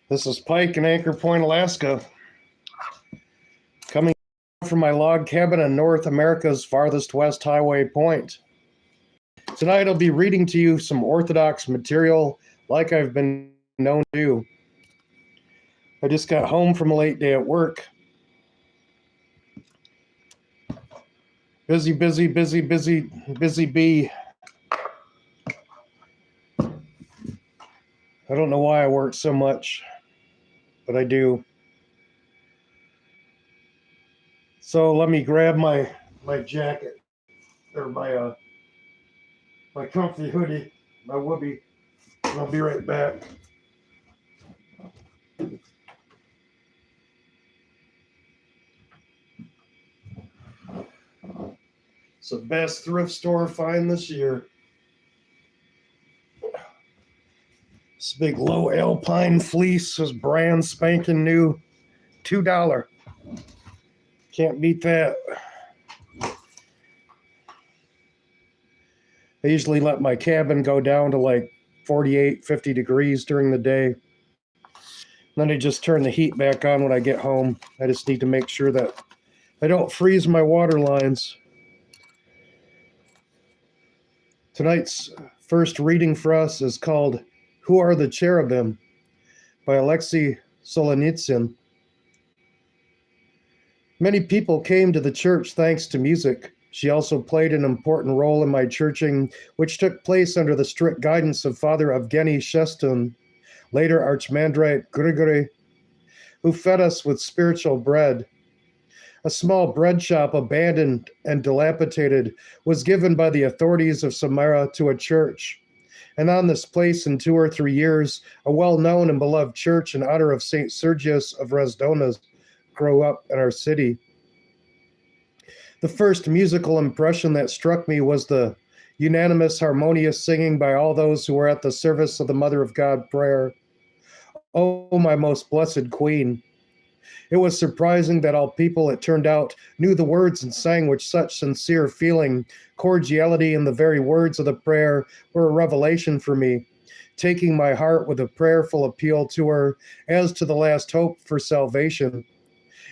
This is Pike in Anchor Point, Alaska, coming from my log cabin in North America's farthest west highway point. Tonight I'll be reading to you some Orthodox material like I've been known to do. I just got home from a late day at work. Busy bee. I don't know why I work so much, but I do. So let me grab my jacket, or my comfy hoodie, my whoopee, and I'll be right back. It's the best thrift store find this year. This big low alpine fleece is brand spanking new, $2. Can't beat that. I usually let my cabin go down to like 48, 50 degrees during the day. Then I just turn the heat back on when I get home. I just need to make sure that I don't freeze my water lines. Tonight's first reading for us is called Who Are the Cherubim by Alexei Solzhenitsyn. Many people came to the church thanks to music. She also played an important role in my churching, which took place under the strict guidance of Father Evgeny Shestun, later Archimandrite Grigory, who fed us with spiritual bread. A small bread shop, abandoned and dilapidated, was given by the authorities of Samara to a church. And on this place, in 2 or 3 years, a well-known and beloved church in honor of St. Sergius of Razdonas grew up in our city. The first musical impression that struck me was the unanimous, harmonious singing by all those who were at the service of the Mother of God prayer. Oh, my most blessed Queen. It was surprising that all people, it turned out, knew the words and sang with such sincere feeling. Cordiality in the very words of the prayer were a revelation for me, taking my heart with a prayerful appeal to her as to the last hope for salvation.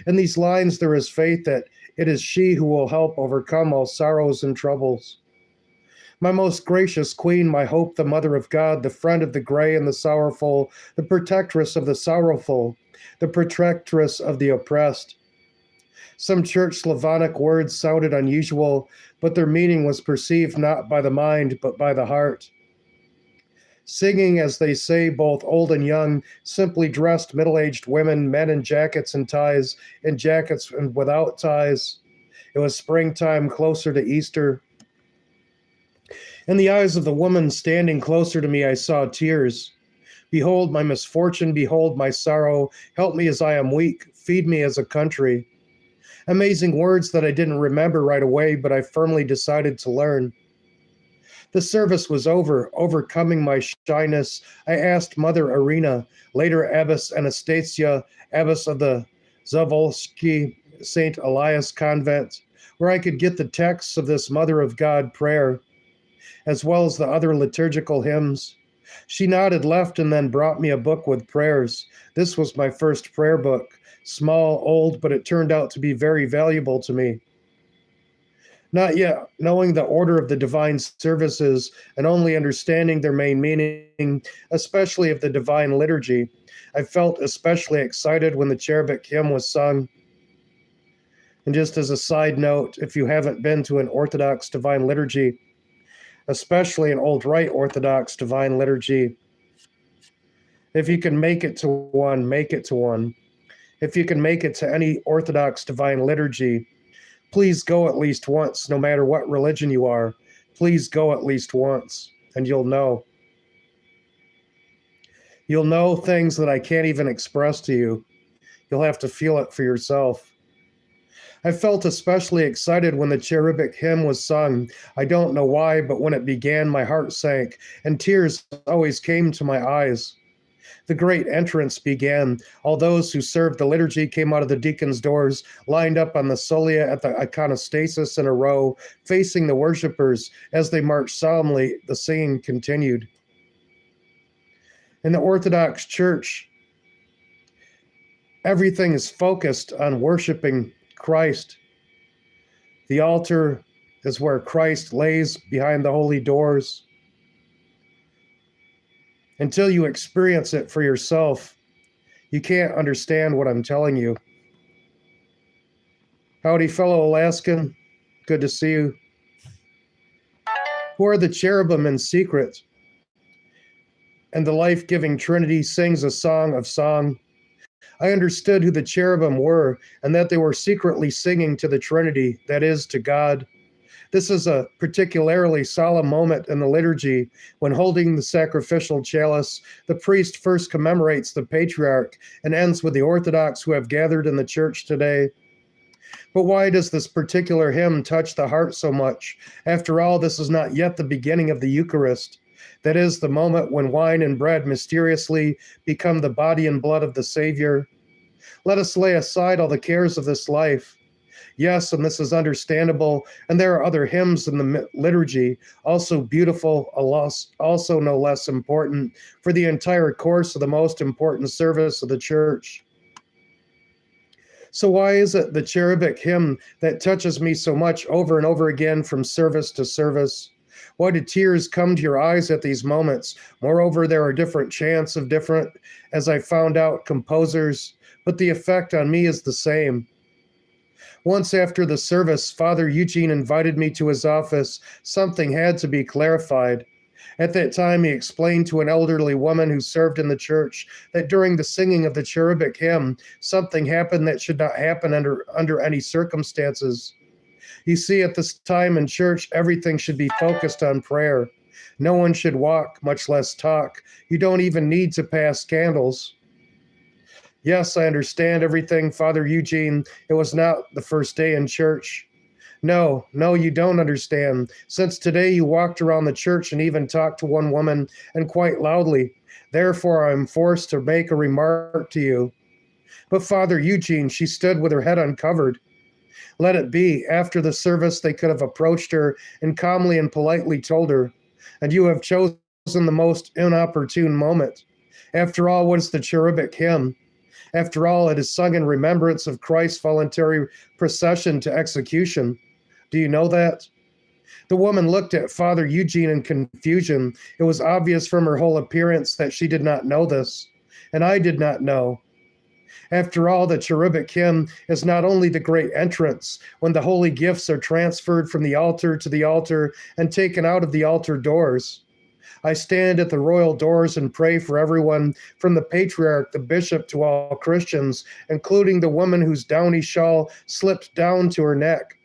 In these lines there is faith that it is she who will help overcome all sorrows and troubles. My most gracious Queen, my hope, the Mother of God, the friend of the gray and the sorrowful, the protectress of the sorrowful, the protectress of the oppressed. Some church Slavonic words sounded unusual, but their meaning was perceived not by the mind, but by the heart. Singing, as they say, both old and young, simply dressed middle-aged women, men in jackets and ties, in jackets and without ties. It was springtime, closer to Easter. In the eyes of the woman standing closer to me, I saw tears. Behold my misfortune, behold my sorrow. Help me as I am weak, feed me as a country. Amazing words that I didn't remember right away, but I firmly decided to learn. The service was over. Overcoming my shyness, I asked Mother Irina, later Abbess Anastasia, Abbess of the Zavolsky St. Elias Convent, where I could get the texts of this Mother of God prayer, as well as the other liturgical hymns. She nodded left and then brought me a book with prayers. This was my first prayer book, small, old, but it turned out to be very valuable to me. Not yet knowing the order of the divine services and only understanding their main meaning, especially of the divine liturgy, I felt especially excited when the cherubic hymn was sung. And just as a side note, if you haven't been to an Orthodox divine liturgy, especially an Old Rite Orthodox divine liturgy, if you can make it to one, make it to one. If you can make it to any Orthodox divine liturgy, please go at least once, no matter what religion you are. Please go at least once, and you'll know. You'll know things that I can't even express to you. You'll have to feel it for yourself. I felt especially excited when the cherubic hymn was sung. I don't know why, but when it began, my heart sank, and tears always came to my eyes. The great entrance began. All those who served the liturgy came out of the deacon's doors, lined up on the solia at the iconostasis in a row, facing the worshipers. As they marched solemnly, the singing continued. In the Orthodox Church, Everything is focused on worshiping Christ. The altar is where Christ lays behind the holy doors. Until you experience it for yourself, you can't understand what I'm telling you. Howdy, fellow Alaskan. Good to see you. Who are the cherubim in secret? And the life-giving Trinity sings a song of song. I understood who the cherubim were and that they were secretly singing to the Trinity, that is, to God. This is a particularly solemn moment in the liturgy when, holding the sacrificial chalice, the priest first commemorates the patriarch and ends with the Orthodox who have gathered in the church today. But why does this particular hymn touch the heart so much? After all, this is not yet the beginning of the Eucharist. That is, the moment when wine and bread mysteriously become the body and blood of the Savior. Let us lay aside all the cares of this life. Yes, and this is understandable, and there are other hymns in the liturgy, also beautiful, also no less important, for the entire course of the most important service of the church. So why is it the cherubic hymn that touches me so much over and over again from service to service? Why do tears come to your eyes at these moments? Moreover, there are different chants of different, as I found out, composers, but the effect on me is the same. Once after the service, Father Eugene invited me to his office. Something had to be clarified. At that time, he explained to an elderly woman who served in the church that during the singing of the cherubic hymn, something happened that should not happen under any circumstances. You see, at this time in church, everything should be focused on prayer. No one should walk, much less talk. You don't even need to pass candles. Yes, I understand everything, Father Eugene. It was not the first day in church. No, you don't understand. Since today you walked around the church and even talked to one woman, and quite loudly. Therefore, I am forced to make a remark to you. But Father Eugene, she stood with her head uncovered. Let it be. After the service, they could have approached her and calmly and politely told her, and you have chosen the most inopportune moment. After all, what is the cherubic hymn? After all, it is sung in remembrance of Christ's voluntary procession to execution. Do you know that? The woman looked at Father Eugene in confusion. It was obvious from her whole appearance that she did not know this, and I did not know. After all, the cherubic hymn is not only the great entrance, when the holy gifts are transferred from the altar to the altar and taken out of the altar doors. I stand at the royal doors and pray for everyone, from the patriarch, the bishop, to all Christians, including the woman whose downy shawl slipped down to her neck.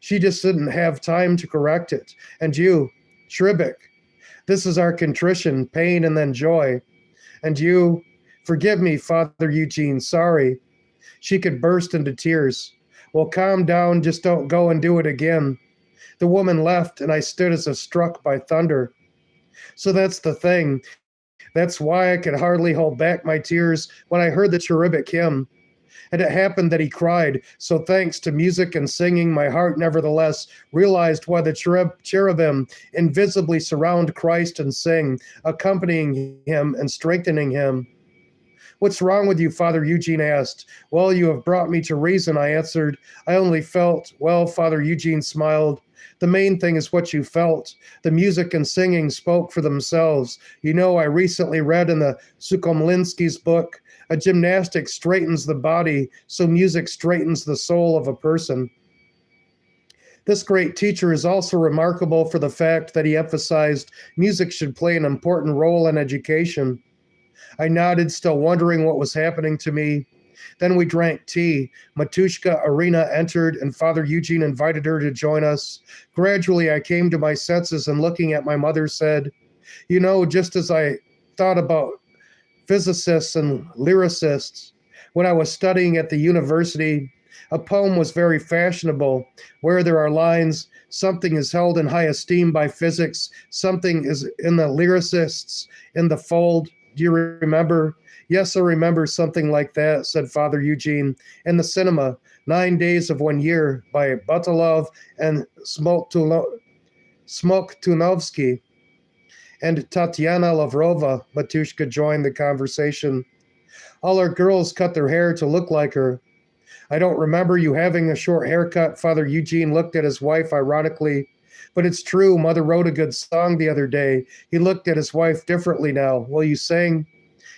She just didn't have time to correct it. And you, cherubic, this is our contrition, pain, and then joy. And you, forgive me, Father Eugene, sorry. She could burst into tears. Well, calm down, just don't go and do it again. The woman left, and I stood as if struck by thunder. So that's the thing. That's why I could hardly hold back my tears when I heard the cherubic hymn. And it happened that he cried. So thanks to music and singing, my heart nevertheless realized why the cherubim invisibly surround Christ and sing, accompanying him and strengthening him. What's wrong with you, Father Eugene asked. Well, you have brought me to reason, I answered. I only felt. Well, Father Eugene smiled. The main thing is what you felt. The music and singing spoke for themselves. You know, I recently read in the Sukhomlinsky's book, a gymnastic straightens the body, so music straightens the soul of a person. This great teacher is also remarkable for the fact that he emphasized music should play an important role in education. I nodded, still wondering what was happening to me. Then we drank tea. Matushka Arina entered, and Father Eugene invited her to join us. Gradually, I came to my senses and looking at my mother said, you know, just as I thought about physicists and lyricists, when I was studying at the university, a poem was very fashionable, where there are lines, something is held in high esteem by physics, something is in the lyricists, in the fold. Do you remember? Yes, I remember something like that, said Father Eugene. In the cinema, 9 Days of 1 Year by Batelov and Smoktunovsky and Tatiana Lavrova. Matushka joined the conversation. All our girls cut their hair to look like her. I don't remember you having a short haircut. Father Eugene looked at his wife ironically. But it's true, Mother wrote a good song the other day. He looked at his wife differently now. Will you sing?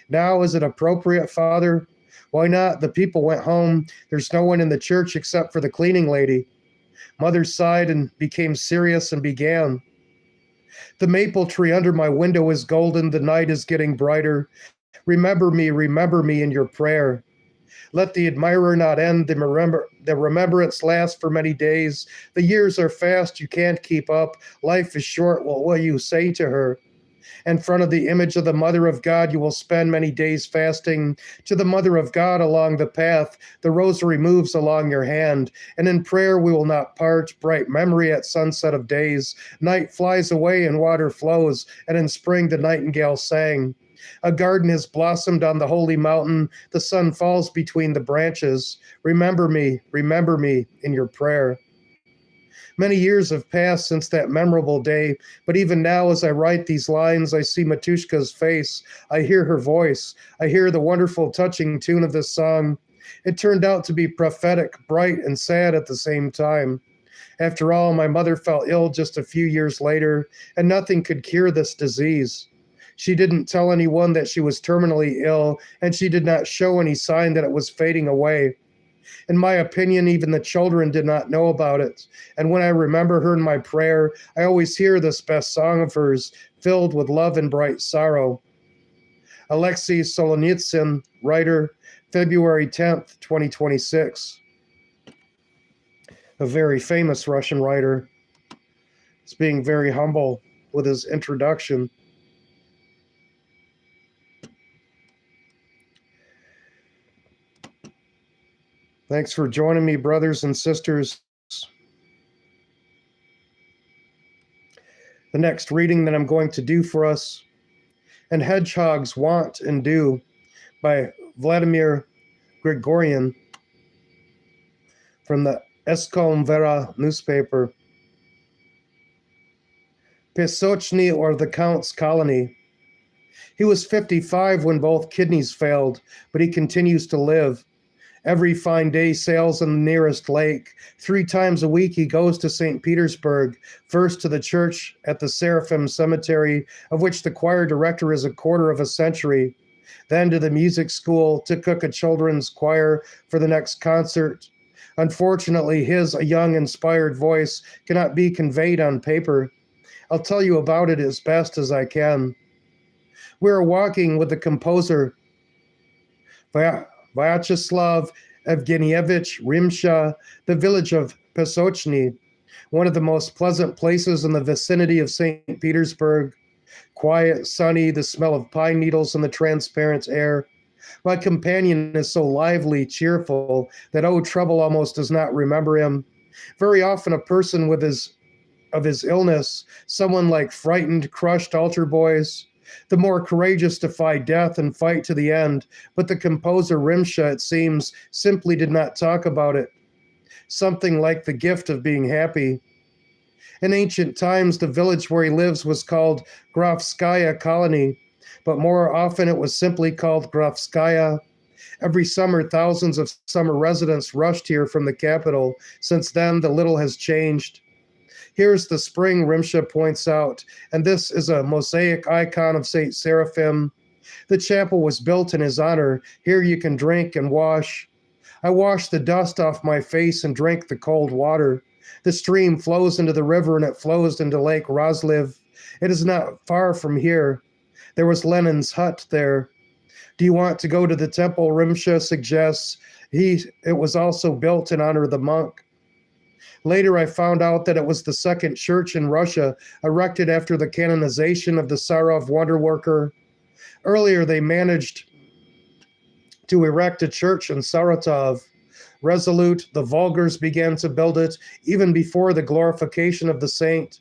Now is it appropriate, Father? Why not? The people went home. There's no one in the church except for the cleaning lady. Mother sighed and became serious and began. The maple tree under my window is golden. The night is getting brighter. Remember me in your prayer. Let the admirer not end. The remembrance last for many days. The years are fast. You can't keep up. Life is short. What will you say to her? In front of the image of the Mother of God, you will spend many days fasting. To the Mother of God along the path, the rosary moves along your hand. And in prayer we will not part. Bright memory at sunset of days. Night flies away and water flows. And in spring the nightingale sang. A garden has blossomed on the holy mountain. The sun falls between the branches. Remember me in your prayer. Many years have passed since that memorable day, but even now as I write these lines, I see Matushka's face. I hear her voice. I hear the wonderful, touching tune of this song. It turned out to be prophetic, bright, and sad at the same time. After all, my mother fell ill just a few years later, and nothing could cure this disease. She didn't tell anyone that she was terminally ill, and she did not show any sign that it was fading away. In my opinion, even the children did not know about it. And when I remember her in my prayer, I always hear this best song of hers, filled with love and bright sorrow. Alexei Solzhenitsyn, writer, February 10th, 2026. A very famous Russian writer. He's being very humble with his introduction. Thanks for joining me, brothers and sisters. The next reading that I'm going to do for us, And Hedgehogs Want and Do, by Vladimir Grigoryan, from the Eskom Vera newspaper. Pesochny, or the Count's Colony. He was 55 when both kidneys failed, but he continues to live. Every fine day sails in the nearest lake. 3 times a week he goes to St. Petersburg, first to the church at the Seraphim Cemetery, of which the choir director is a quarter of a century, then to the music school to cook a children's choir for the next concert. Unfortunately, his a young, inspired voice cannot be conveyed on paper. I'll tell you about it as best as I can. We are walking with the composer, Vyacheslav Evgenievich Rimsha, the village of Pesochny, one of the most pleasant places in the vicinity of St. Petersburg. Quiet, sunny, the smell of pine needles in the transparent air. My companion is so lively, cheerful, that trouble almost does not remember him. Very often a person of his illness, someone like frightened, crushed altar boys, the more courageous defy death and fight to the end, but the composer Rimsha, it seems, simply did not talk about it. Something like the gift of being happy. In ancient times, the village where he lives was called Grafskaya Colony, but more often it was simply called Grafskaya. Every summer, thousands of summer residents rushed here from the capital. Since then, the little has changed. Here's the spring, Rimsha points out, and this is a mosaic icon of St. Seraphim. The chapel was built in his honor. Here you can drink and wash. I wash the dust off my face and drink the cold water. The stream flows into the river and it flows into Lake Rozliv. It is not far from here. There was Lenin's hut there. Do you want to go to the temple? Rimsha suggests. It was also built in honor of the monk. Later, I found out that it was the second church in Russia, erected after the canonization of the Sarov wonderworker. Earlier, they managed to erect a church in Saratov. Resolute, the Vulgars began to build it even before the glorification of the saint.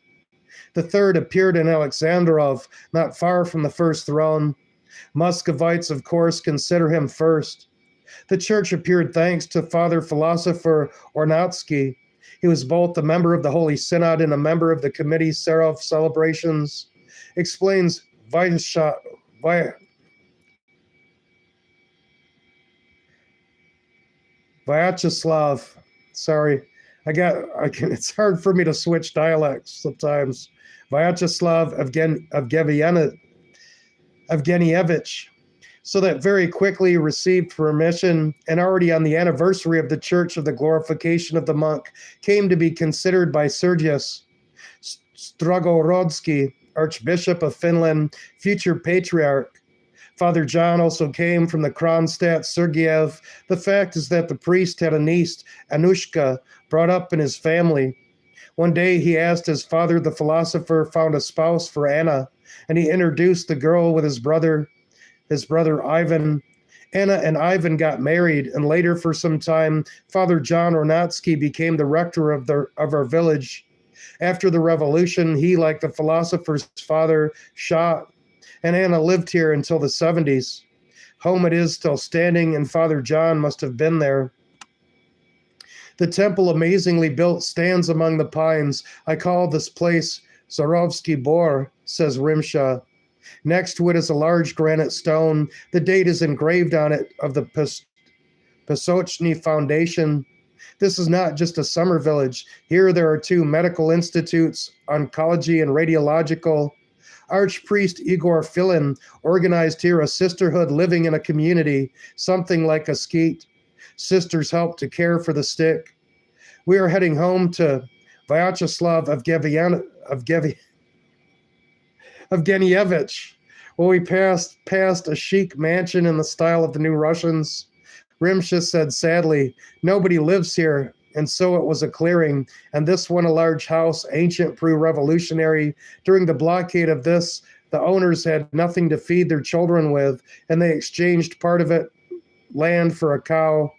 The third appeared in Alexandrov, not far from the first throne. Muscovites, of course, consider him first. The church appeared thanks to Father Philosopher Ornatsky. He was both a member of the Holy Synod and a member of the Committee Serov Celebrations. Explains Vyacheslav. Sorry, it's hard for me to switch dialects sometimes. Vyacheslav Evgenievich. So that very quickly received permission and already on the anniversary of the Church of the Glorification of the Monk came to be considered by Sergius Strogorodsky, Archbishop of Finland, future patriarch. Father John also came from the Kronstadt Sergiev. The fact is that the priest had a niece, Anushka, brought up in his family. One day he asked his father, the philosopher, found a spouse for Anna, and he introduced the girl with his brother Ivan. Anna and Ivan got married, and later for some time, Father John Ornatsky became the rector of our village. After the revolution, he, like the philosopher's father, shot, and Anna lived here until the 70s. Home it is still standing, and Father John must have been there. The temple, amazingly built, stands among the pines. I call this place Zarovsky Bor, says Rimsha. Next to it is a large granite stone. The date is engraved on it of the Pesochny Foundation. This is not just a summer village. Here there are 2 medical institutes, oncology and radiological. Archpriest Igor Filin organized here a sisterhood living in a community, something like a skeet. Sisters help to care for the sick. We are heading home to Vyacheslav Evgenievich. Well, we passed a chic mansion in the style of the New Russians. Rimsha said sadly, nobody lives here, and so it was a clearing, and this one a large house, ancient pre-revolutionary. During the blockade of this, the owners had nothing to feed their children with, and they exchanged part of it, land, for a cow.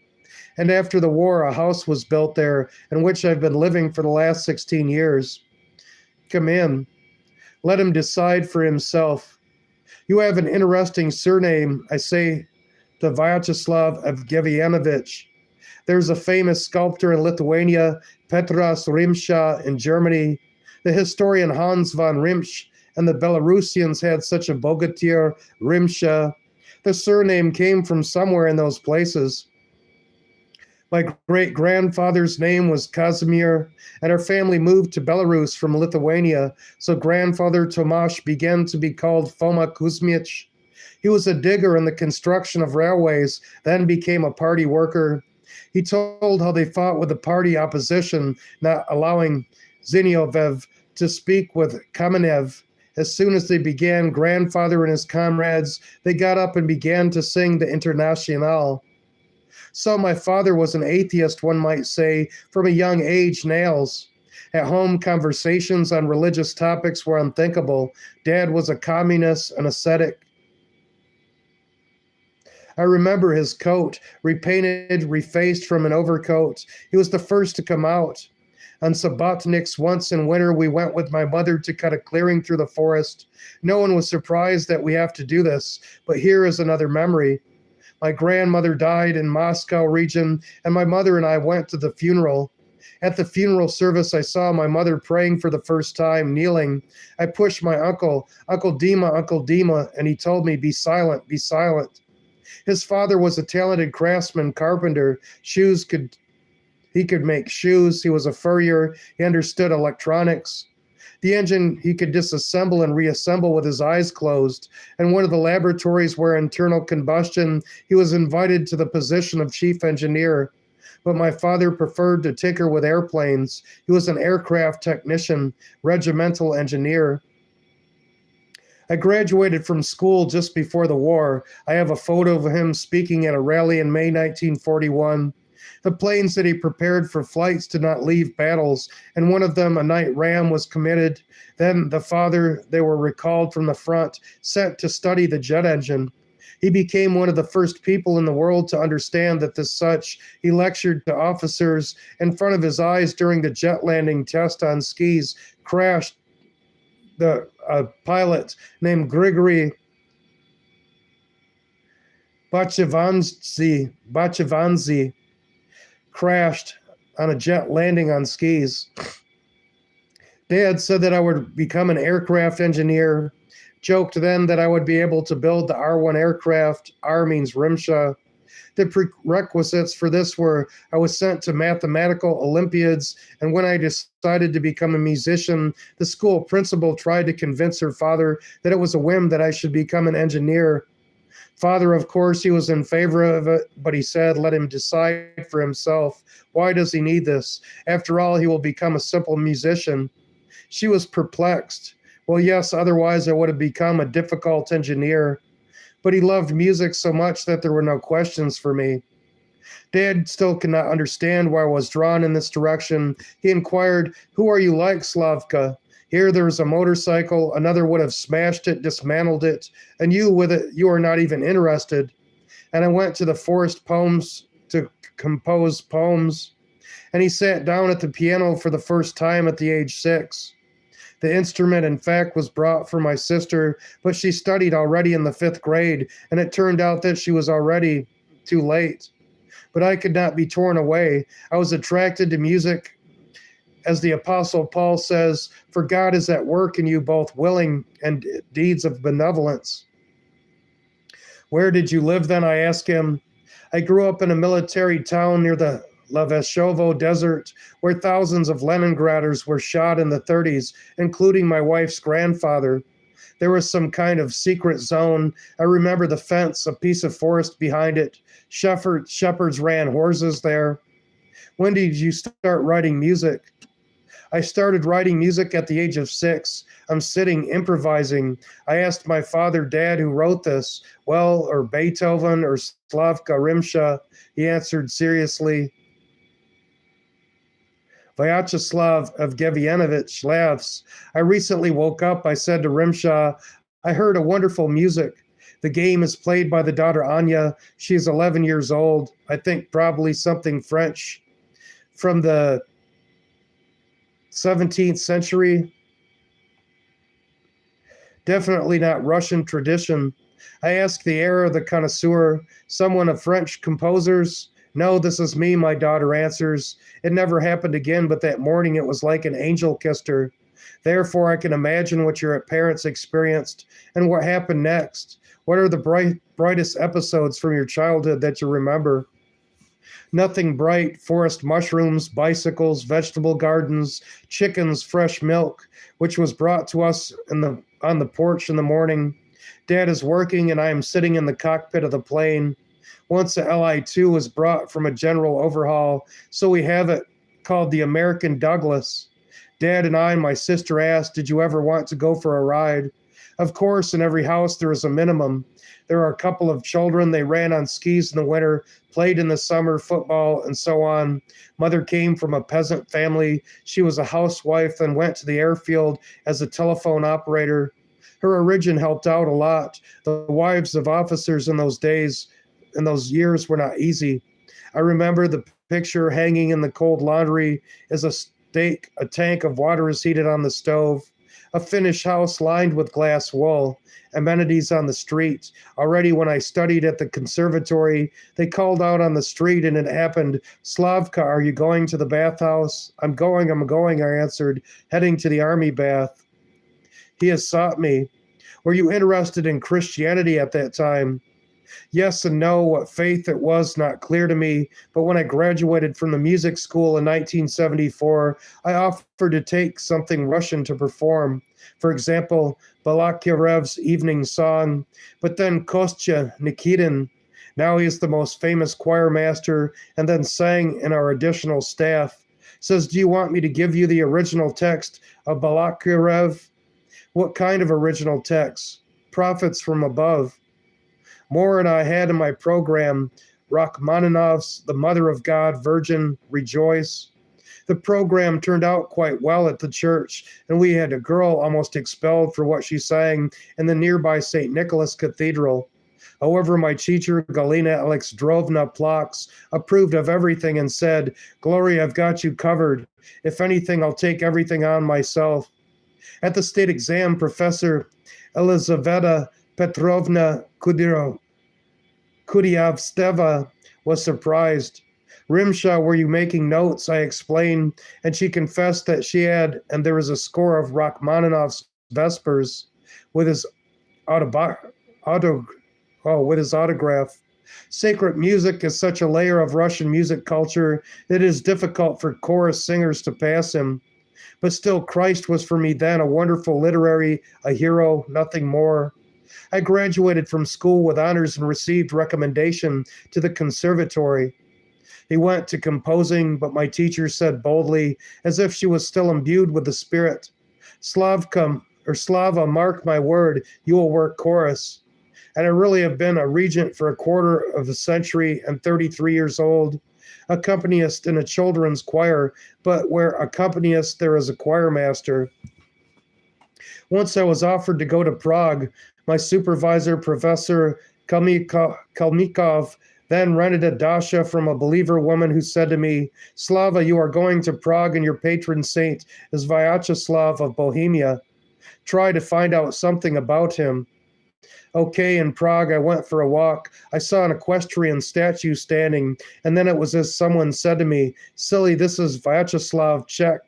And after the war, a house was built there, in which I've been living for the last 16 years. Come in. Let him decide for himself. You have an interesting surname, I say to Vyacheslav Evgenienovich. There's a famous sculptor in Lithuania, Petras Rimsha in Germany. The historian Hans von Rimsch and the Belarusians had such a bogatyr, Rimsha. The surname came from somewhere in those places. My great-grandfather's name was Kazimir, and our family moved to Belarus from Lithuania, so grandfather Tomasz began to be called Foma Kuzmich. He was a digger in the construction of railways, then became a party worker. He told how they fought with the party opposition, not allowing Zinoviev to speak with Kamenev. As soon as they began, grandfather and his comrades, they got up and began to sing the Internationale. So my father was an atheist, one might say, from a young age, nails. At home, conversations on religious topics were unthinkable. Dad was a communist, an ascetic. I remember his coat, repainted, refaced from an overcoat. He was the first to come out. On Sabotniks once in winter, we went with my mother to cut a clearing through the forest. No one was surprised that we have to do this, but here is another memory. My grandmother died in Moscow region, and my mother and I went to the funeral. At the funeral service, I saw my mother praying for the first time, kneeling. I pushed my uncle, Uncle Dima, and he told me, be silent, be silent. His father was a talented craftsman, carpenter. He could make shoes. He was a furrier. He understood electronics. The engine he could disassemble and reassemble with his eyes closed. In one of the laboratories where internal combustion, he was invited to the position of chief engineer. But my father preferred to tinker with airplanes. He was an aircraft technician, regimental engineer. I graduated from school just before the war. I have a photo of him speaking at a rally in May 1941. The planes that he prepared for flights did not leave battles, and one of them, a night ram, was committed. Then they were recalled from the front, sent to study the jet engine. He became one of the first people in the world to understand that this such. He lectured to officers in front of his eyes during the jet landing test on skis, crashed. A pilot named Grigory Bachevanzi crashed on a jet landing on skis. Dad said that I would become an aircraft engineer, joked then that I would be able to build the R-1 aircraft. R means Rimsha. The prerequisites for this were I was sent to mathematical Olympiads, and when I decided to become a musician, the school principal tried to convince her father that it was a whim that I should become an engineer. Father, of course, he was in favor of it, but he said, let him decide for himself. Why does he need this? After all, he will become a simple musician. She was perplexed. Well, yes, otherwise I would have become a difficult engineer. But he loved music so much that there were no questions for me. Dad still could not understand why I was drawn in this direction. He inquired, who are you like, Slavka? Here there is a motorcycle, another would have smashed it, dismantled it, and you with it, you are not even interested. And I went to the forest poems to compose poems, and he sat down at the piano for the first time at the age 6. The instrument, in fact, was brought for my sister, but she studied already in the 5th grade, and it turned out that she was already too late. But I could not be torn away. I was attracted to music. As the Apostle Paul says, for God is at work in you both willing and deeds of benevolence. Where did you live then? I asked him. I grew up in a military town near the Laveshovo Desert, where thousands of Leningraders were shot in the 30s, including my wife's grandfather. There was some kind of secret zone. I remember the fence, a piece of forest behind it. Shepherds ran horses there. When did you start writing music? I started writing music at the age of 6. I'm sitting improvising. I asked my father, Dad, who wrote this? Well, or Beethoven or Slavka Rimsha. He answered seriously, Vyacheslav Evgeniyevich laughs. I recently woke up. I said to Rimsha, I heard a wonderful music. The game is played by the daughter Anya. She is 11 years old. I think probably something French from the 17th century. Definitely not Russian tradition. I asked the heir of the connoisseur, someone of French composers. No, this is me, my daughter answers. It never happened again, but that morning it was like an angel kissed her. Therefore, I can imagine what your parents experienced and what happened next. What are the brightest episodes from your childhood that you remember? Nothing bright, forest mushrooms, bicycles, vegetable gardens, chickens, fresh milk, which was brought to us on the porch in the morning. Dad is working and I am sitting in the cockpit of the plane. Once a Li-2 was brought from a general overhaul, so we have it called the American Douglas. Dad and I and my sister asked, did you ever want to go for a ride? Of course, in every house there is a minimum. There are a couple of children. They ran on skis in the winter, played in the summer, football, and so on. Mother came from a peasant family. She was a housewife, then went to the airfield as a telephone operator. Her origin helped out a lot. The wives of officers in those years were not easy. I remember the picture hanging in the cold laundry as a tank of water is heated on the stove. A finished house lined with glass wool, amenities on the street. Already when I studied at the conservatory, they called out on the street and it happened, Slavka, are you going to the bathhouse? I'm going, I answered, heading to the army bath. He has sought me. Were you interested in Christianity at that time? Yes and no. What faith it was, not clear to me. But when I graduated from the music school in 1974, I offered to take something Russian to perform. For example, Balakirev's Evening Song. But then Kostya Nikitin, now he is the most famous choir master, and then sang in our additional staff, says, do you want me to give you the original text of Balakirev? What kind of original text? Prophets from above. Moore and I had in my program Rachmaninoff's The Mother of God, Virgin, Rejoice. The program turned out quite well at the church, and we had a girl almost expelled for what she sang in the nearby St. Nicholas Cathedral. However, my teacher, Galina Alexandrovna Plox, approved of everything and said, Gloria, I've got you covered. If anything, I'll take everything on myself. At the state exam, Professor Elizaveta Petrovna Kudyavsteva was surprised. Rimsha, were you making notes? I explained, and she confessed that she had, and there was a score of Rachmaninoff's Vespers with his autograph. Sacred music is such a layer of Russian music culture, it is difficult for chorus singers to pass him. But still, Christ was for me then a wonderful literary, a hero, nothing more. I graduated from school with honors and received recommendation to the conservatory. He went to composing, but my teacher said boldly, as if she was still imbued with the Spirit, Slavka, or Slava, mark my word, you will work chorus. And I really have been a regent for a quarter of a century and 33 years old, accompanist in a children's choir, but where accompanist there is a choir master. Once I was offered to go to Prague. My supervisor, Professor Kalmikov, then rented a dasha from a believer woman who said to me, Slava, you are going to Prague and your patron saint is Vyacheslav of Bohemia. Try to find out something about him. Okay, in Prague, I went for a walk. I saw an equestrian statue standing, and then it was as someone said to me, Silly, this is Vyacheslav Czech.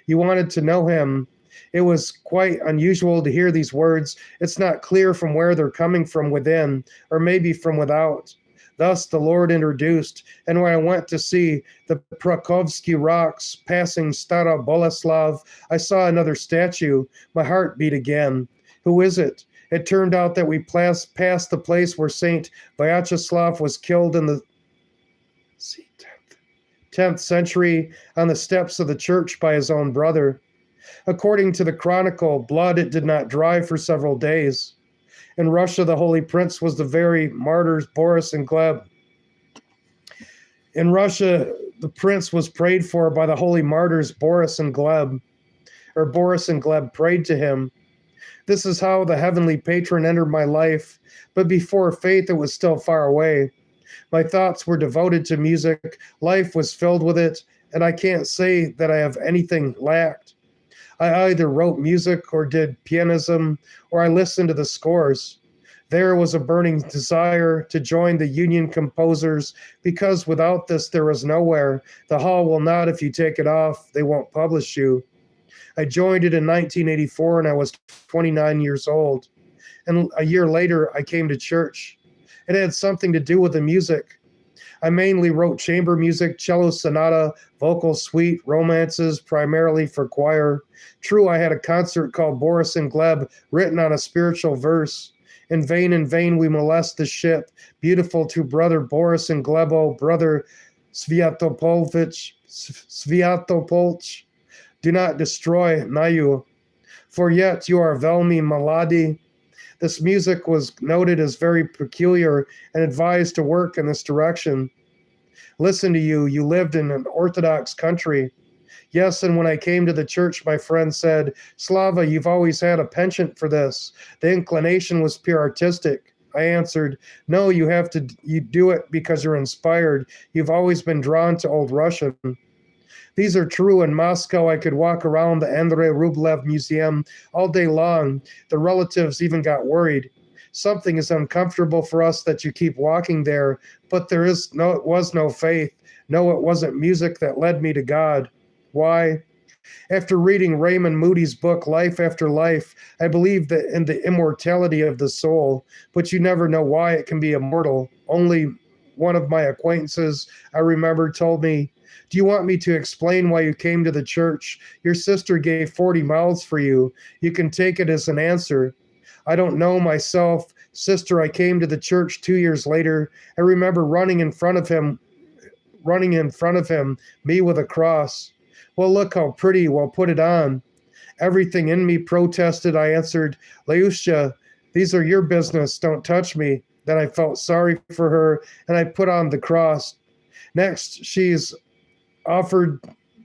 You wanted to know him. It was quite unusual to hear these words. It's not clear from where they're coming from within, or maybe from without. Thus the Lord introduced, and when I went to see the Prakovsky rocks passing Stara Boleslav, I saw another statue. My heart beat again. Who is it? It turned out that we passed the place where Saint Vyacheslav was killed in the 10th century on the steps of the church by his own brother. According to the chronicle, blood it did not dry for several days. In Russia, the Holy Prince was the very martyrs Boris and Gleb. In Russia, the prince was prayed for by the holy martyrs Boris and Gleb, or Boris and Gleb prayed to him. This is how the heavenly patron entered my life, but before faith it was still far away. My thoughts were devoted to music, life was filled with it, and I can't say that I have anything lacked. I either wrote music or did pianism, or I listened to the scores. There was a burning desire to join the union composers, because without this there is nowhere. The hall will not if you take it off. They won't publish you. I joined it in 1984 and I was 29 years old. And a year later, I came to church. It had something to do with the music. I mainly wrote chamber music, cello sonata, vocal suite, romances, primarily for choir. True, I had a concert called Boris and Gleb, written on a spiritual verse. In vain we molest the ship. Beautiful to brother Boris and Glebo, brother Sviatopolch. Do not destroy Nayu, for yet you are velmi maladi. This music was noted as very peculiar and advised to work in this direction. Listen to you, you lived in an Orthodox country. Yes, and when I came to the church, my friend said, Slava, you've always had a penchant for this. The inclination was pure artistic. I answered, no, you do it because you're inspired. You've always been drawn to Old Russian. These are true. In Moscow, I could walk around the Andrei Rublev Museum all day long. The relatives even got worried. Something is uncomfortable for us that you keep walking there, but it was no faith. No, it wasn't music that led me to God. Why? After reading Raymond Moody's book, Life After Life, I believe that in the immortality of the soul, but you never know why it can be immortal. Only one of my acquaintances, I remember, told me, do you want me to explain why you came to the church? Your sister gave 40 mouths for you. You can take it as an answer. I don't know myself. Sister, I came to the church 2 years later. I remember running in front of him, me with a cross. Well, look how pretty. Well, put it on. Everything in me protested. I answered, Leusha, these are your business. Don't touch me. Then I felt sorry for her, and I put on the cross. Next, she's offered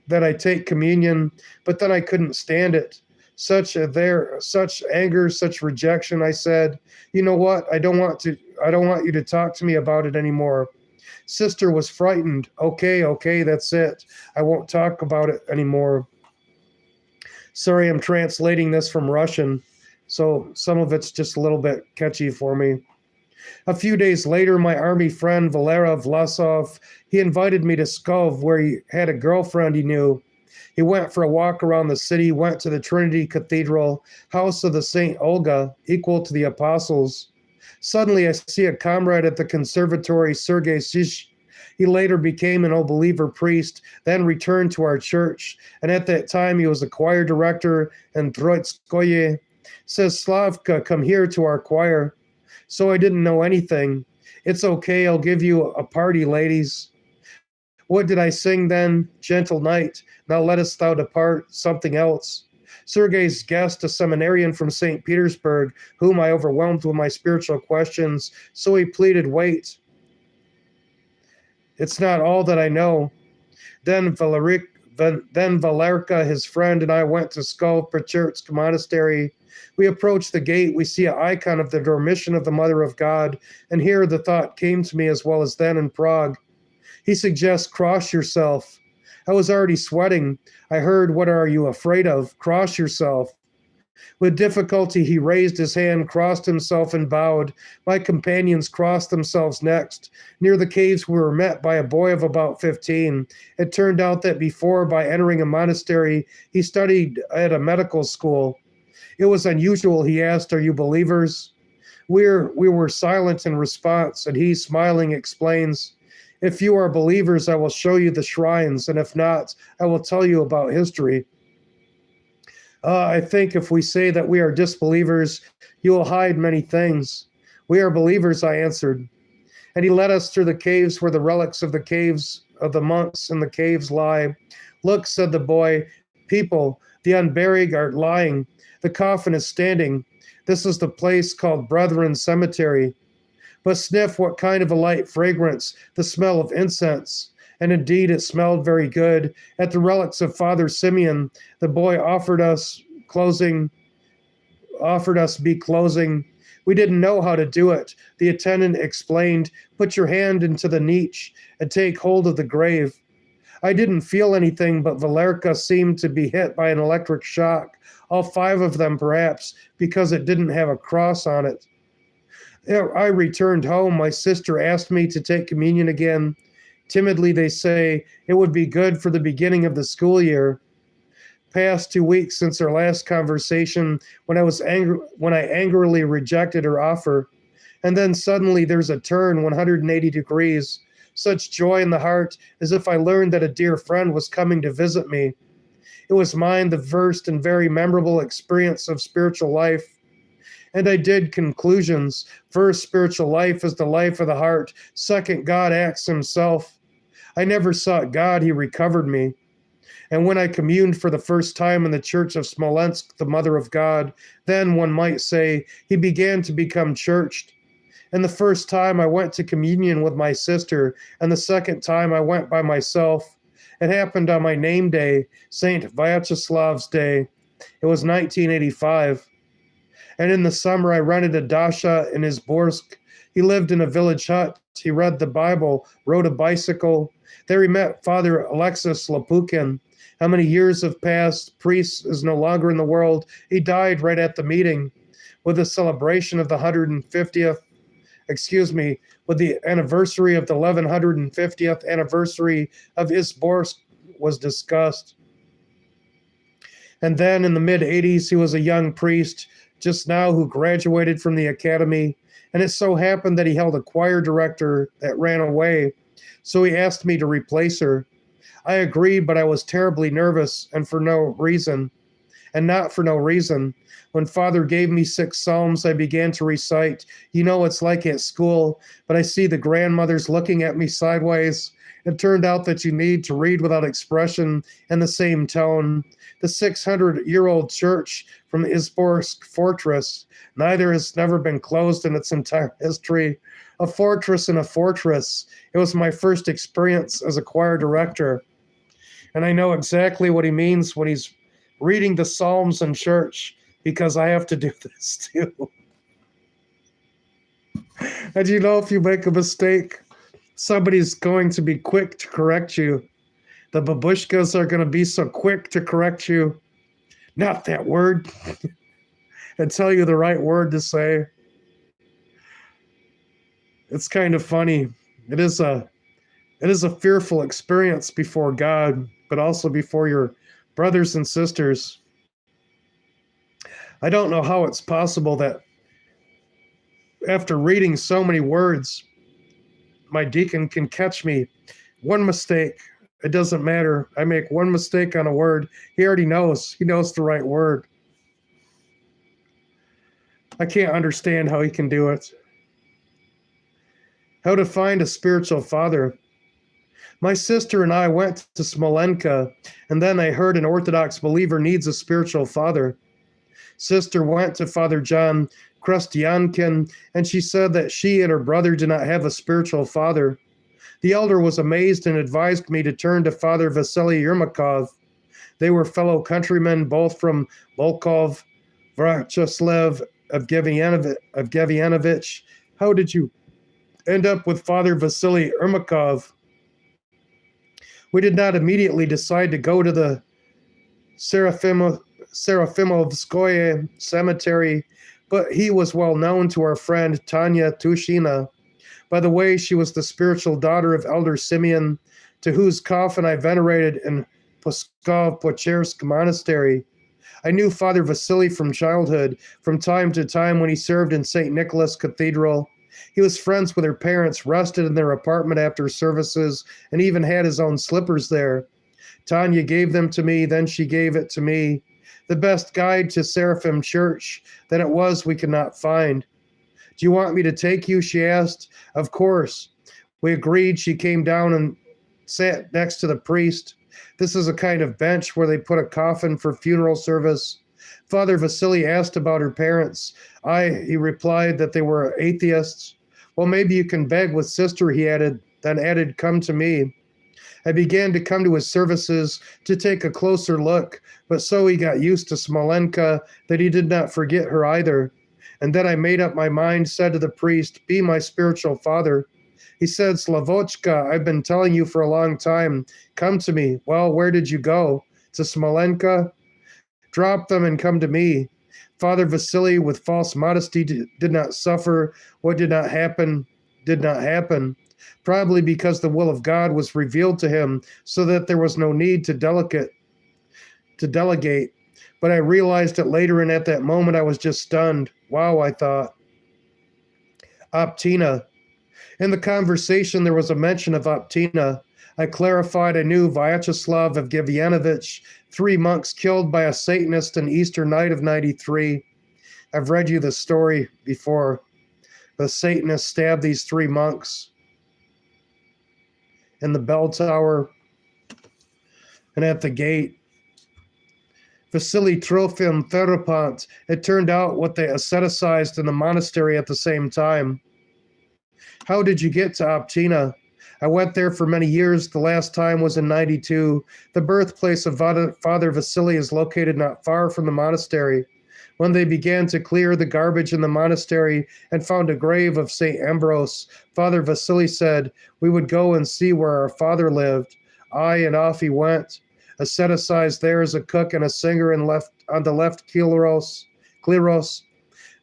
that I take communion, but then I couldn't stand it. Such anger, such rejection. I said, you know what? I don't want you to talk to me about it anymore. Sister was frightened. Okay, that's it. I won't talk about it anymore. Sorry, I'm translating this from Russian, so some of it's just a little bit catchy for me. A few days later, my army friend Valera Vlasov, he invited me to Pskov, where he had a girlfriend he knew. He went for a walk around the city, went to the Trinity Cathedral, house of the Saint Olga, equal to the apostles. Suddenly, I see a comrade at the conservatory, Sergei Shish. He later became an old believer priest, then returned to our church, and at that time he was a choir director in Troitskoye. Says, Slavka, come here to our choir. So I didn't know anything. It's okay, I'll give you a party, ladies. What did I sing then? Gentle night, now lettest thou depart, something else. Sergei's guest, a seminarian from St. Petersburg, whom I overwhelmed with my spiritual questions, so he pleaded, wait. It's not all that I know. Then Valerka, his friend, and I went to Skovpachursk Monastery. We approached the gate. We see an icon of the Dormition of the Mother of God, and here the thought came to me as well as then in Prague. He suggests, cross yourself. I was already sweating. I heard, what are you afraid of? Cross yourself. With difficulty, he raised his hand, crossed himself, and bowed. My companions crossed themselves next. Near the caves, we were met by a boy of about 15. It turned out that before, by entering a monastery, he studied at a medical school. It was unusual. He asked, are you believers? We were silent in response, and he, smiling, explains, if you are believers, I will show you the shrines, and if not, I will tell you about history. I think if we say that we are disbelievers, you will hide many things. We are believers, I answered. And he led us through the caves where the relics of the caves of the monks in the caves lie. Look, said the boy, people, the unburied are lying. The coffin is standing. This is the place called Brethren Cemetery. But sniff what kind of a light fragrance, the smell of incense. And indeed it smelled very good. At the relics of Father Simeon, the boy offered us be closing. We didn't know how to do it. The attendant explained, put your hand into the niche and take hold of the grave. I didn't feel anything, but Valerka seemed to be hit by an electric shock, all 5 of them perhaps, because it didn't have a cross on it. I returned home. My sister asked me to take communion again. Timidly, they say, it would be good for the beginning of the school year. Past 2 weeks since our last conversation, when I angrily rejected her offer. And then suddenly there's a turn 180 degrees. Such joy in the heart, as if I learned that a dear friend was coming to visit me. It was mine, the first and very memorable experience of spiritual life. And I did conclusions. First, spiritual life is the life of the heart. Second, God acts himself. I never sought God, he recovered me. And when I communed for the first time in the church of Smolensk, the Mother of God, then, one might say, he began to become churched. And the first time I went to communion with my sister, and the second time I went by myself. It happened on my name day, St. Vyacheslav's Day. It was 1985. And in the summer, I rented a dasha in Izborsk. He lived in a village hut. He read the Bible, rode a bicycle. There he met Father Alexis Lapukin. How many years have passed? Priest is no longer in the world. He died right at the meeting. With the celebration of the with the anniversary of the 1150th anniversary of Izborsk was discussed. And then in the mid-80s, he was a young priest just now who graduated from the academy, and it so happened that he held a choir director that ran away, so he asked me to replace her. I agreed, but I was terribly nervous, and not for no reason. When Father gave me 6 psalms, I began to recite. You know, it's like at school, but I see the grandmothers looking at me sideways. It turned out that you need to read without expression and the same tone. The 600-year-old church from the Izborsk fortress, neither has never been closed in its entire history. A fortress in a fortress. It was my first experience as a choir director. And I know exactly what he means when he's reading the Psalms in church, because I have to do this too. And you know, if you make a mistake, somebody's going to be quick to correct you. The babushkas are going to be so quick to correct you. Not that word. And tell you the right word to say. It's kind of funny. It is a fearful experience before God, but also before your brothers and sisters. I don't know how it's possible that After reading so many words, my deacon can catch me. One mistake, it doesn't matter. I make one mistake on a word. He already knows. He knows the right word. I can't understand how he can do it. How to find a spiritual father. My sister and I went to Smolenka, and then I heard an Orthodox believer needs a spiritual father. Sister went to Father John Krestyankin, and she said that she and her brother did not have a spiritual father. The elder was amazed and advised me to turn to Father Vasily Yermakov. They were fellow countrymen, both from Volkov, Vyacheslav Evgenienovich. How did you end up with Father Vasily Yermakov? We did not immediately decide to go to the Serafimovskoye cemetery, but he was well known to our friend Tanya Tushina. By the way, she was the spiritual daughter of Elder Simeon, to whose coffin I venerated in Pskov-Pochersk Monastery. I knew Father Vasily from childhood, from time to time when he served in St. Nicholas Cathedral. He was friends with her parents, rested in their apartment after services, and even had his own slippers there. Tanya gave them to me, then she gave it to me. The best guide to Seraphim Church that it was we could not find. Do you want me to take you? She asked. Of course. We agreed. She came down and sat next to the priest. This is a kind of bench where they put a coffin for funeral service. Father Vasily asked about her parents. He replied that they were atheists. Well, maybe you can beg with sister, he added, then added, come to me. I began to come to his services to take a closer look, but so he got used to Smolenka that he did not forget her either. And then I made up my mind, said to the priest, be my spiritual father. He said, Slavochka, I've been telling you for a long time. Come to me. Well, where did you go? To Smolenka? Drop them and come to me. Father Vasily, with false modesty, did not suffer. What did not happen, probably because the will of God was revealed to him, so that there was no need to delegate. But I realized it later, and at that moment I was just stunned. Wow, I thought. Optina. In the conversation, there was a mention of Optina. I clarified I knew Vyacheslav Evgenienovich, 3 monks killed by a Satanist on Easter night of 93. I've read you the story before. The Satanist stabbed these 3 monks in the bell tower and at the gate. Vasily Trofim Therapont, it turned out what they asceticized in the monastery at the same time. How did you get to Optina? I went there for many years. The last time was in 92. The birthplace of Father Vasily is located not far from the monastery. When they began to clear the garbage in the monastery and found a grave of St. Ambrose, Father Vasily said we would go and see where our father lived. And off he went, asceticized there as a cook and a singer, and left on the left Kleros.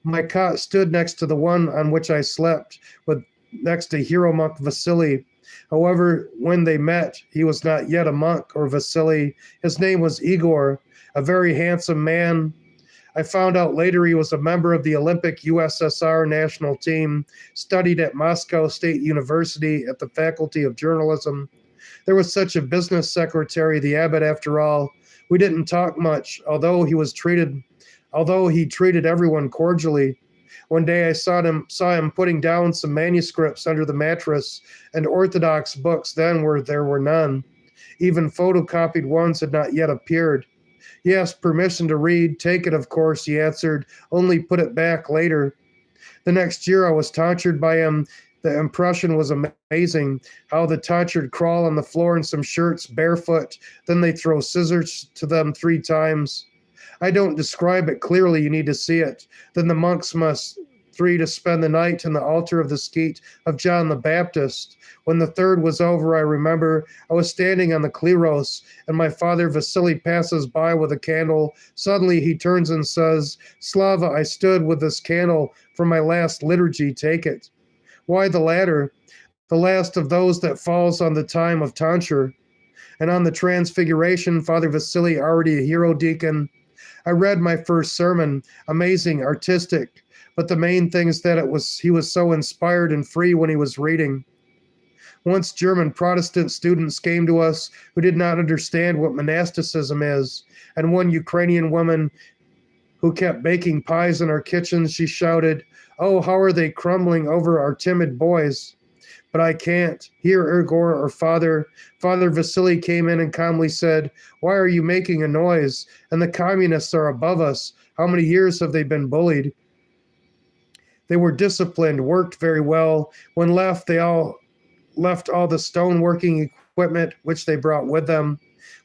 My cot stood next to the one on which I slept, with next to hero monk Vasily. However, when they met, he was not yet a monk or Vasily. His name was Igor, a very handsome man. I found out later he was a member of the Olympic USSR national team, studied at Moscow State University at the Faculty of Journalism. There was such a business secretary, the abbot, after all. We didn't talk much, although he treated everyone cordially. One day I saw him putting down some manuscripts under the mattress, and Orthodox books then there were none. Even photocopied ones had not yet appeared. He asked permission to read. Take it, of course, he answered. Only put it back later. The next year I was tonsured by him. The impression was amazing, how the tonsured crawl on the floor in some shirts barefoot, then they throw scissors to them 3 times. I don't describe it clearly, you need to see it. Then the monks must 3 to spend the night in the altar of the skeet of John the Baptist. When the 3rd was over, I remember I was standing on the Kleros, and my father Vasily passes by with a candle. Suddenly he turns and says, Slava, I stood with this candle for my last liturgy, take it. Why the latter? The last of those that falls on the time of tonsure. And on the Transfiguration, Father Vasily, already a hero deacon. I read my first sermon, amazing, artistic. But the main thing is that he was so inspired and free when he was reading. Once German Protestant students came to us who did not understand what monasticism is, and one Ukrainian woman who kept baking pies in our kitchen, she shouted, "Oh, how are they crumbling over our timid boys?" But I can't. Here, Igor, or Father Vasily came in and calmly said, "Why are you making a noise? And the communists are above us. How many years have they been bullied?" They were disciplined, worked very well. When left, they all left all the stoneworking equipment which they brought with them.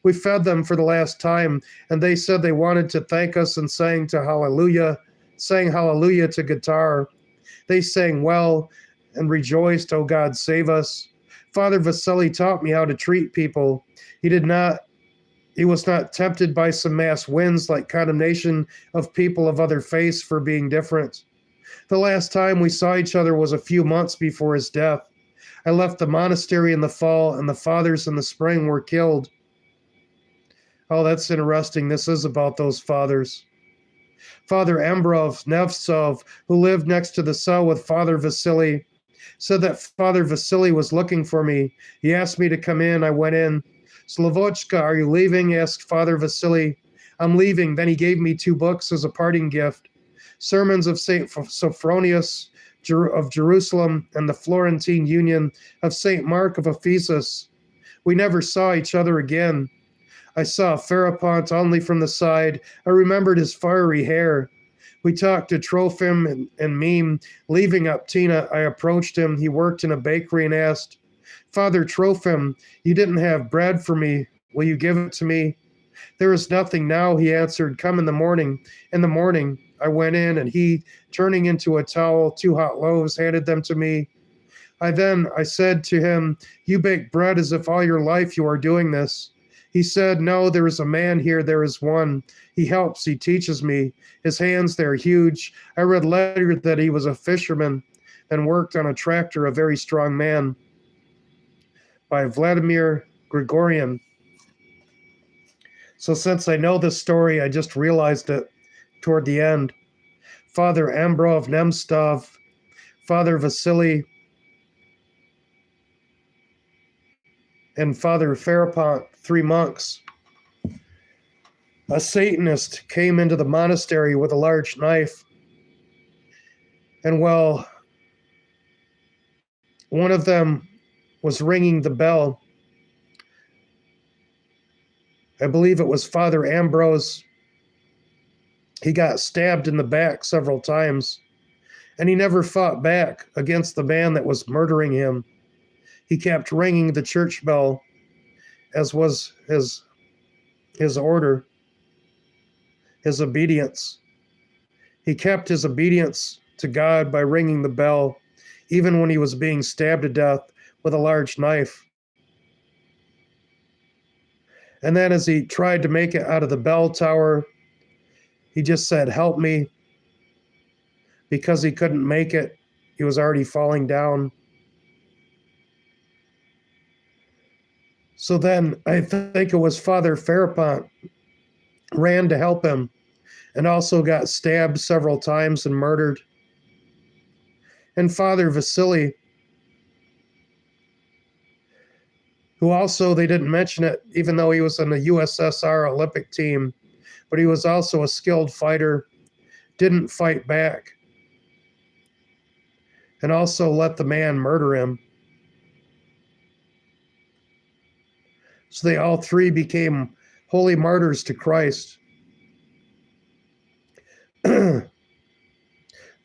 We fed them for the last time, and they said they wanted to thank us and sang hallelujah to guitar. They sang well and rejoiced, "Oh God, save us." Father Vasily taught me how to treat people. He was not tempted by some mass winds like condemnation of people of other faiths for being different. The last time we saw each other was a few months before his death. I left the monastery in the fall, and the fathers in the spring were killed. Oh, that's interesting. This is about those fathers. Father Ambrov Nevtsov, who lived next to the cell with Father Vasily, said that Father Vasily was looking for me. He asked me to come in. I went in. "Slavochka, are you leaving?" asked Father Vasily. "I'm leaving." Then he gave me 2 books as a parting gift: Sermons of St. Sophronius of Jerusalem and the Florentine Union of St. Mark of Ephesus. We never saw each other again. I saw Ferapont only from the side. I remembered his fiery hair. We talked to Trofim and Meme. Leaving Uptina, I approached him. He worked in a bakery and asked, "Father Trofim, you didn't have bread for me. Will you give it to me?" "There is nothing now," he answered. "Come in the morning." In the morning, I went in, and he, turning into a towel 2 hot loaves, handed them to me. I said to him, "You bake bread as if all your life you are doing this." He said, "No, there is a man here. There is one. He helps. He teaches me. His hands, they're huge." I read later that he was a fisherman and worked on a tractor, a very strong man. By Vladimir Grigorian. So since I know this story, I just realized it toward the end. Father Ambrov Nemstov, Father Vasily, and Father Ferapont, 3 monks. A Satanist came into the monastery with a large knife, and while one of them was ringing the bell, I believe it was Father Ambrose, he got stabbed in the back several times, and he never fought back against the man that was murdering him. He kept ringing the church bell, as was his order, his obedience. He kept his obedience to God by ringing the bell, even when he was being stabbed to death with a large knife. And then as he tried to make it out of the bell tower, he just said, "Help me," because he couldn't make it. He was already falling down. So then I think it was Father Ferapont ran to help him and also got stabbed several times and murdered. And Father Vasily, who also, they didn't mention it, even though he was on the USSR Olympic team, but he was also a skilled fighter, didn't fight back, and also let the man murder him. So they all 3 became holy martyrs to Christ.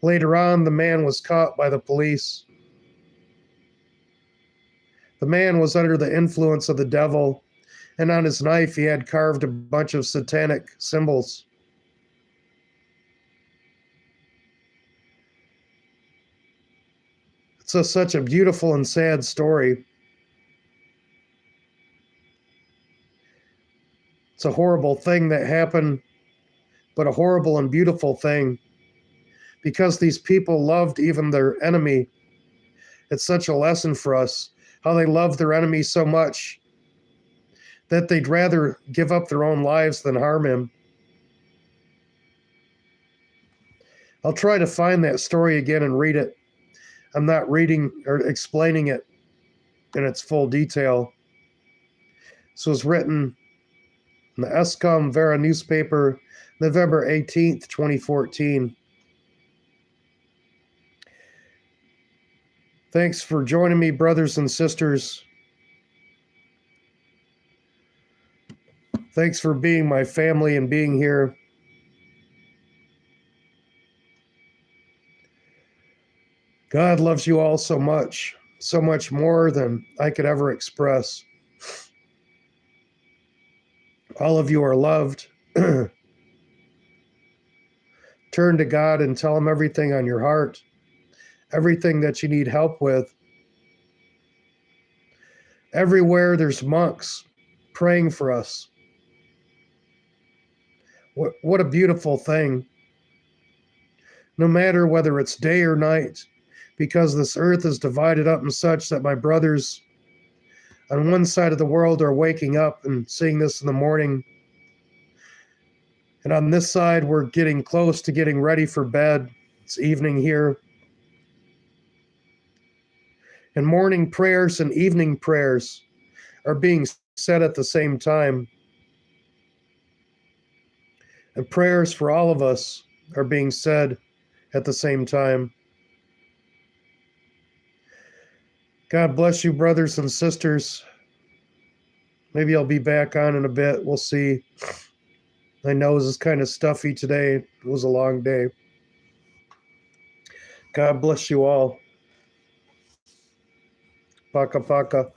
Later on, the man was caught by the police. The man was under the influence of the devil, and on his knife he had carved a bunch of satanic symbols. It's such a beautiful and sad story. It's a horrible thing that happened, but a horrible and beautiful thing, because these people loved even their enemy. It's such a lesson for us, how they love their enemy so much that they'd rather give up their own lives than harm him. I'll try to find that story again and read it. I'm not reading or explaining it in its full detail. This was written in the Escom Vera newspaper, November 18th, 2014. Thanks for joining me, brothers and sisters. Thanks for being my family and being here. God loves you all so much more than I could ever express. All of you are loved. Turn to God and tell him everything on your heart, everything that you need help with. Everywhere there's monks praying for us. What a beautiful thing. No matter whether it's day or night, because this earth is divided up in such that my brothers on one side of the world are waking up and seeing this in the morning. And on this side, we're getting close to getting ready for bed. It's evening here. And morning prayers and evening prayers are being said at the same time. And prayers for all of us are being said at the same time. God bless you, brothers and sisters. Maybe I'll be back on in a bit. We'll see. My nose is kind of stuffy today. It was a long day. God bless you all. Paka paka.